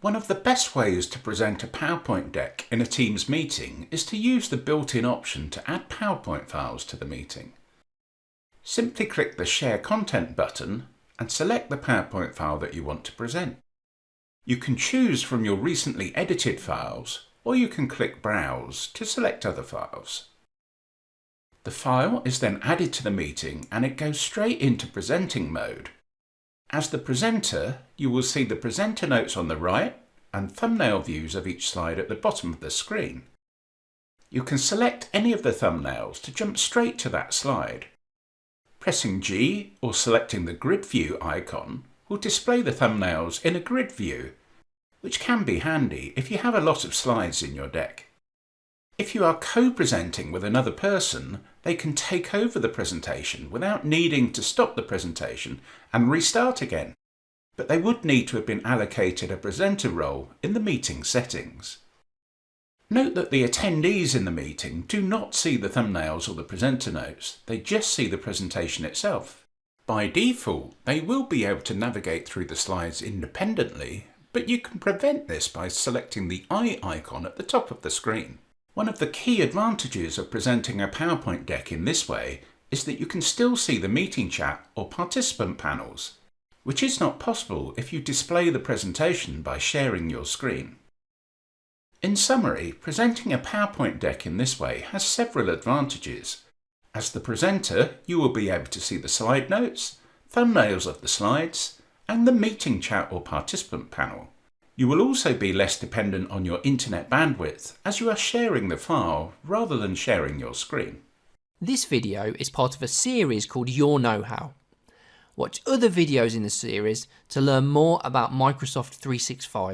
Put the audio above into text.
One of the best ways to present a PowerPoint deck in a Teams meeting is to use the built-in option to add PowerPoint files to the meeting. Simply click the Share Content button and select the PowerPoint file that you want to present. You can choose from your recently edited files, or you can click Browse to select other files. The file is then added to the meeting and it goes straight into presenting mode. As the presenter, you will see the presenter notes on the right and thumbnail views of each slide at the bottom of the screen. You can select any of the thumbnails to jump straight to that slide. Pressing G or selecting the grid view icon will display the thumbnails in a grid view, which can be handy if you have a lot of slides in your deck. If you are co-presenting with another person, they can take over the presentation without needing to stop the presentation and restart again, but they would need to have been allocated a presenter role in the meeting settings. Note that the attendees in the meeting do not see the thumbnails or the presenter notes, they just see the presentation itself. By default, they will be able to navigate through the slides independently, but you can prevent this by selecting the eye icon at the top of the screen. One of the key advantages of presenting a PowerPoint deck in this way is that you can still see the meeting chat or participant panels, which is not possible if you display the presentation by sharing your screen. In summary, presenting a PowerPoint deck in this way has several advantages. As the presenter, you will be able to see the slide notes, thumbnails of the slides, and the meeting chat or participant panel. You will also be less dependent on your internet bandwidth as you are sharing the file rather than sharing your screen. This video is part of a series called Your Know-How. Watch other videos in the series to learn more about Microsoft 365.